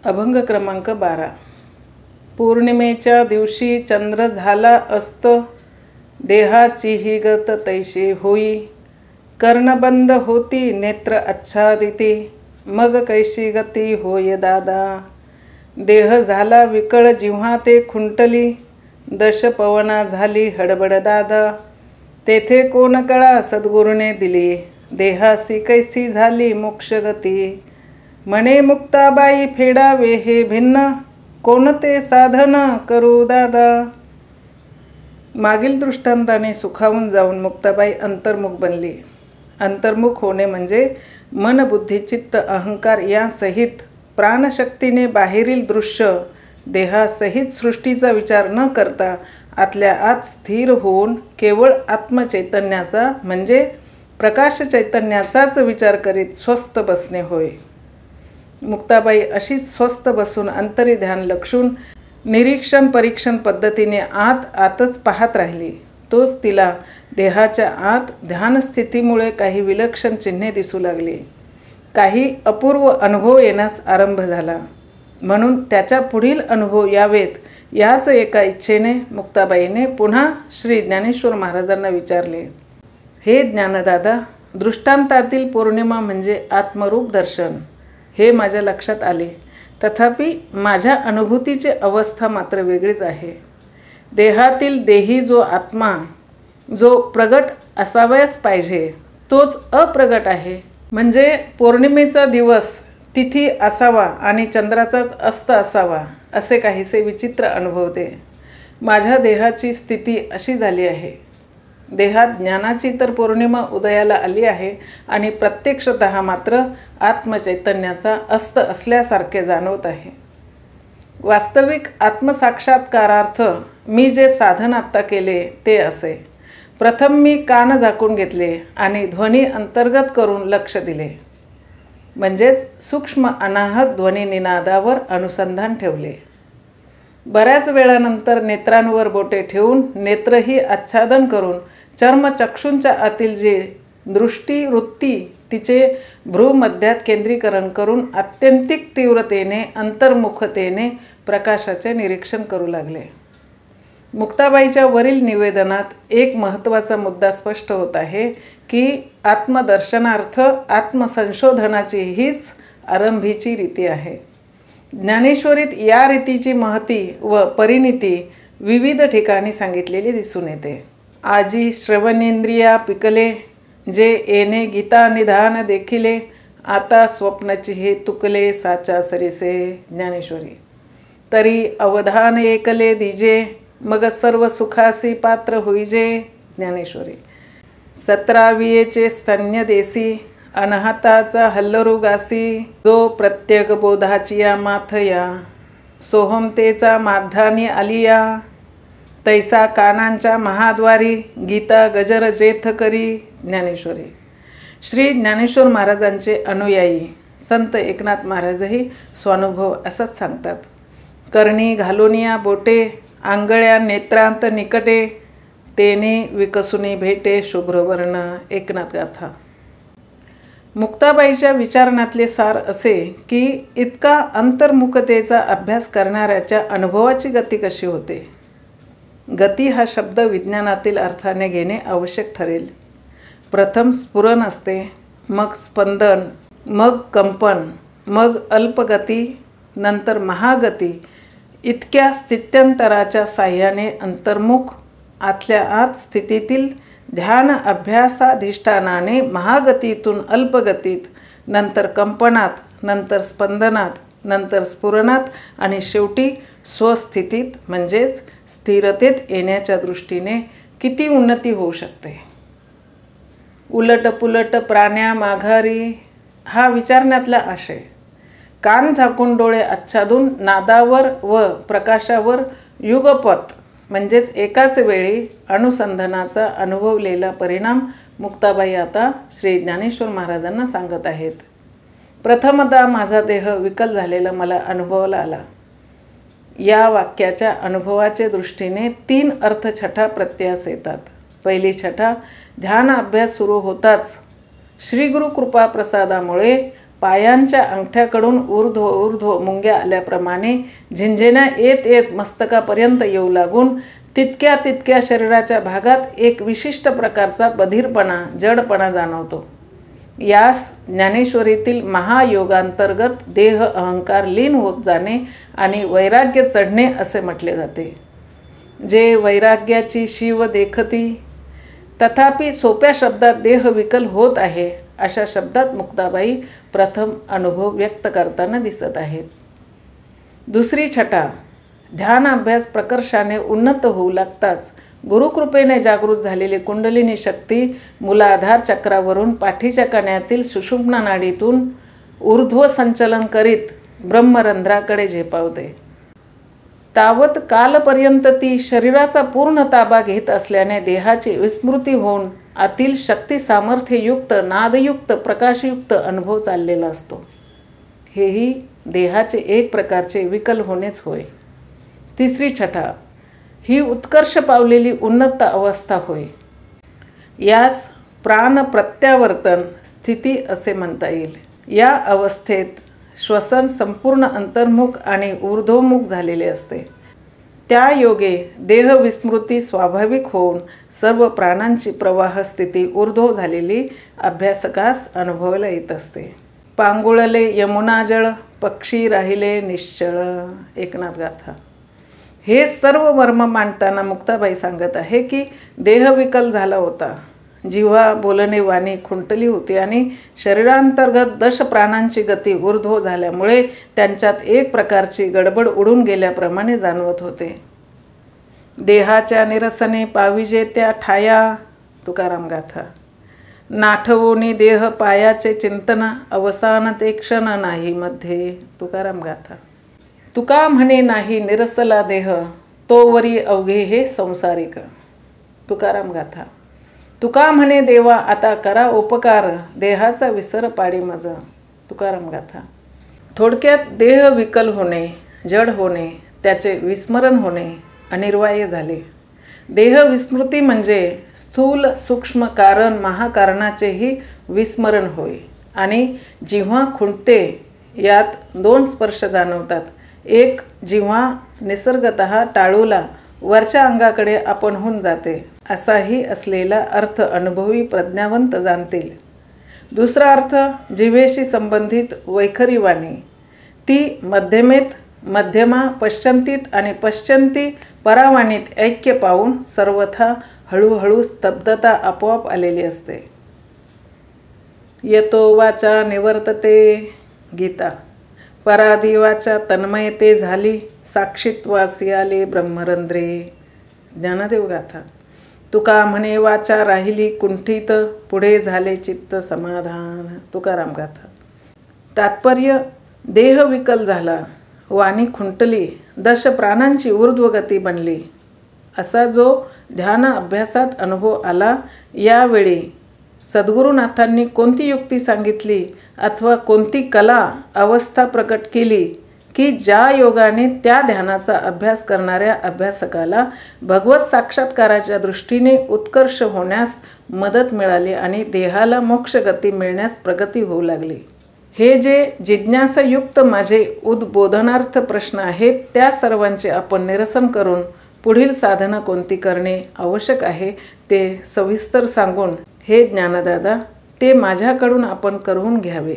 अभंग क्रमांक 12। पौर्णिमेच्या दिवशी चंद्र झाला अस्त, देहाची ही गत तैशी होई। कर्णबंद होती नेत्र आच्छादिती, मग कैशी गती होय दादा। देह झाला विकळ जिव्हा ते खुंटली, दश पवना झाली हडबड दादा। तेथे कोण कळा सद्गुरूने दिली, देहासी कैसी झाली मोक्षगती। म्हणे मुक्ताबाई फेडावे हे भिन्न, कोणते साधन करू दादा। मागील दृष्टांताने सुखावून जाऊन मुक्ताबाई अंतर्मुख बनली। अंतर्मुख होणे म्हणजे मन बुद्धी चित्त अहंकार यासहित प्राणशक्तीने बाहेरील दृश्य देहासहित सृष्टीचा विचार न करता आतल्या आत स्थिर होऊन केवळ आत्मचैतन्याचा म्हणजे प्रकाश चैतन्याचाच विचार करीत स्वस्थ बसणे होय। मुक्ताबाई अशीच स्वस्थ बसून अंतरी ध्यान लक्षून निरीक्षण परीक्षण पद्धतीने आतच पाहत राहिली। तोच तिला देहाच्या आत ध्यानस्थितीमुळे काही विलक्षण चिन्हे दिसू लागली, काही अपूर्व अनुभव येण्यास आरंभ झाला। म्हणून त्याच्या पुढील अनुभव यावेत याच एका इच्छेने मुक्ताबाईने पुन्हा श्री ज्ञानेश्वर महाराजांना विचारले, हे ज्ञानदादा, दृष्टांतातील पौर्णिमा म्हणजे आत्मरूप दर्शन हे माझ्या लक्षात आले, तथापि माझ्या अनुभूतीची अवस्था मात्र वेगळीच आहे। देहातील देही जो आत्मा जो प्रगट असावयास पाहिजे तोच अप्रगट आहे। म्हणजे पौर्णिमेचा दिवस तिथी असावा आणि चंद्राचाच अस्त असावा असे काहीसे विचित्र अनुभवते। माझ्या देहाची स्थिती अशी झाली आहे। देहात ज्ञानाची तर पौर्णिमा उदयाला आली आहे आणि प्रत्यक्षतः मात्र आत्मचैतन्याचा अस्त असल्यासारखे जाणवत आहे। वास्तविक आत्मसाक्षात्कारार्थ मी जे साधन आत्ता केले ते असे, प्रथम मी कान झाकून घेतले आणि ध्वनी अंतर्गत करून लक्ष दिले, म्हणजेच सूक्ष्म अनाहत ध्वनी निनादावर अनुसंधान ठेवले। बऱ्याच वेळानंतर नेत्रांवर बोटे ठेवून नेत्रही आच्छादन करून चर्मचक्षूंच्या आतील जे दृष्टी वृत्ती तिचे भ्रूमध्यात केंद्रीकरण करून आत्यंतिक तीव्रतेने अंतर्मुखतेने प्रकाशाचे निरीक्षण करू लागले। मुक्ताबाईच्या वरील निवेदनात एक महत्त्वाचा मुद्दा स्पष्ट होत आहे की आत्मदर्शनार्थ आत्मसंशोधनाची हीच आरंभीची रीती आहे। ज्ञानेश्वरीत या रीतीची महती व परिणिती विविध ठिकाणी सांगितलेली दिसून येते। आजी श्रवणेंद्रिया पिकले, जे येणे गीता निधान देखिले, आता स्वप्नची हे तुकले साचा सरिसे ज्ञानेश्वरी। तरी अवधान एकले दिजे, मग सर्व सुखासी पात्र होईजे ज्ञानेश्वरी। 17वीचे स्तन्य देसी, अनहताचा हल्लरुगासी, जो प्रत्येक बोधाचिया माथया, सोहमतेचा माधानी आलिया, तैसा कानांच्या महाद्वारी, गीता गजर जेथ करी ज्ञानेश्वरी। श्री ज्ञानेश्वर महाराजांचे अनुयायी संत एकनाथ महाराजही स्वानुभव असंच सांगतात। कर्णी घालुनिया बोटे, आंगळ्या नेत्रांत निकटे, तेने विकसुनी भेटे शुभ्रवर्ण एकनाथ गाथा। मुक्ताबाईच्या विचारणातले सार असे की इतका अंतर्मुखतेचा अभ्यास करणाऱ्याच्या अनुभवाची गती कशी होते। गती हा शब्द विज्ञानातील अर्थाने घेणे आवश्यक ठरेल। प्रथम स्फुरण असते, मग स्पंदन, मग कंपन, मग अल्पगती, नंतर महागती। इतक्या स्थित्यंतराच्या साह्याने अंतर्मुख आतल्या आत स्थितीतील ध्यान अभ्यासाधिष्ठानाने महागतीतून अल्पगतीत, नंतर कंपनात, नंतर स्पंदनात, नंतर स्फुरणात आणि शेवटी स्वस्थितीत म्हणजेच स्थिरतेत येण्याच्या दृष्टीने किती उन्नती होऊ शकते। उलट पुलट प्राण्या माघारी हा विचारण्यातला आशय। कान झाकून डोळे आच्छादून नादावर व प्रकाशावर युगपत म्हणजेच एकाच वेळी अनुसंधानाचा अनुभवलेला परिणाम मुक्ताबाई आता श्री ज्ञानेश्वर महाराजांना सांगत आहेत। प्रथमतः माझा देह विकल झालेला मला अनुभवाला आला। या वाक्याच्या अनुभवाच्या दृष्टीने 3 अर्थछटा प्रत्यास येतात। पहिली छटा, ध्यान अभ्यास सुरू होताच श्री गुरु कृपा प्रसादामुळे पायांच्या अंगठ्याकडून ऊर्ध्व मुंग्या आल्याप्रमाणे झिंझिण्या येत येत मस्तकापर्यंत येऊ लागून तितक्या शरीराच्या भागात एक विशिष्ट प्रकारचा बधिरपणा, जडपणा जाणवतो. यास ज्ञानेश्वरीतील महायोगांतर्गत देह अहंकार लीन होत जाणे आणि वैराग्य चढणे असे म्हटले जाते. जे वैराग्याची शिव देखती, तथापि सोप्या शब्दात देह विकल होत आहे अशा शब्दात मुक्ताबाई प्रथम अनुभव व्यक्त करताना दिसत आहेत. दुसरी छटा. ध्यान अभ्यास प्रकर्षाने उन्नत होऊ लागताच गुरुकृपेने जागृत झालेली कुंडलिनी शक्ती मूलाधार चक्रावरून पाठीच्या कण्यातील सुषुम्ना नाडीतून ऊर्ध्व संचलन करीत ब्रह्मरंध्राकडे झेपावते. तावत कालपर्यंत ती शरीराचा पूर्ण ताबा घेत असल्याने देहाची विस्मृती होऊन आतील शक्ती सामर्थ्ययुक्त, नादयुक्त, प्रकाशयुक्त अनुभव चाललेला असतो. हेही देहाचे एक प्रकारचे विकल होणेच होय. तिसरी छटा. ही उत्कर्ष पावलेली उन्नत अवस्था होय. यास प्राण प्रत्यावर्तन स्थिती असे म्हणता येईल. या अवस्थेत श्वसन संपूर्ण अंतर्मुख आणि ऊर्ध्वमुख झालेले असते. त्या योगे देहविस्मृती स्वाभाविक होऊन सर्व प्राणांची प्रवाह स्थिती ऊर्ध्व झालेली अभ्यासकास अनुभवायला येत असते. पांगुळले यमुनाजळ, पक्षी राहिले निश्चळ. एकनाथ गाथा. हे सर्व मर्म मांडताना मुक्ताबाई सांगत आहे की देह विकल झाला होता. जिव्हा, बोलणे, वाणी खुंटली होती आणि शरीरांतर्गत दश प्राणांची गती ऊर्ध्व झाल्यामुळे त्यांच्यात एक प्रकारची गडबड उडून गेल्याप्रमाणे जाणवत होते. देहाच्या निरसने पाविजे त्या ठाया. तुकाराम गाथा. नाठवोनी देह पायाचे चिंतन, अवसान ते क्षण नाही मध्ये. तुकाराम गाथा. तुका म्हणे नाही निरसला देह, तोवरी अवघे हे संसारिक. तुकाराम गाथा. तुका म्हणे देवा आता करा उपकार, देहाचा विसर पाडी मज. तुकाराम गाथा. थोडक्यात देह विकल होणे, जड होणे, त्याचे विस्मरण होणे अनिर्वाय झाले. देह विस्मृती म्हणजे स्थूल सूक्ष्म कारण महाकारणाचेही विस्मरण होय. आणि जिव्हा खुंटते यात दोन स्पर्श जाणवतात. एक जिव्हा निसर्गतः टाळूला वरच्या अंगाकडे आपण होऊन जाते असाही असलेला अर्थ अनुभवी प्रज्ञावंत जाणतील. दुसरा अर्थ जिव्हेशी संबंधित वैखरी वाणी, ती मध्यमेत, मध्यमा, पश्चंतीत आणि पश्चंती परावाणीत ऐक्य पावून सर्वथा हळूहळू स्तब्धता आपोआप आलेली असते. यतो वाचा निवर्तते. गीता. पराधी वाचा तन्मयते झाली, साक्षित्वासी आले ब्रह्मरंध्रे. ज्ञानदेव गाथा. तुका म्हणे वाचा राहिली कुंठित, पुढे झाले चित्त समाधान. तुकाराम गाथा. तात्पर्य देह विकल झाला, वाणी खुंटली, दश प्राणांची ऊर्ध्वगती बनली असा जो ध्यान अभ्यासात अनुभव आला. यावेळी सद्गुरुनाथांनी कोणती युक्ती सांगितली अथवा कोणती कला अवस्था प्रकट केली की ज्या योगाने त्या ध्यानाचा अभ्यास करणाऱ्या अभ्यासकाला भगवत साक्षात्काराच्या दृष्टीने उत्कर्ष होण्यास मदत मिळाली आणि देहाला मोक्षगती मिळण्यास प्रगती होऊ लागली. हे जे जिज्ञासायुक्त माझे उद्बोधनार्थ प्रश्न आहेत त्या सर्वांचे आपण निरसन करून पुढील साधना कोणती करणे आवश्यक आहे ते सविस्तर सांगून हे ज्ञानदादा ते माझ्याकडून आपण करून घ्यावे.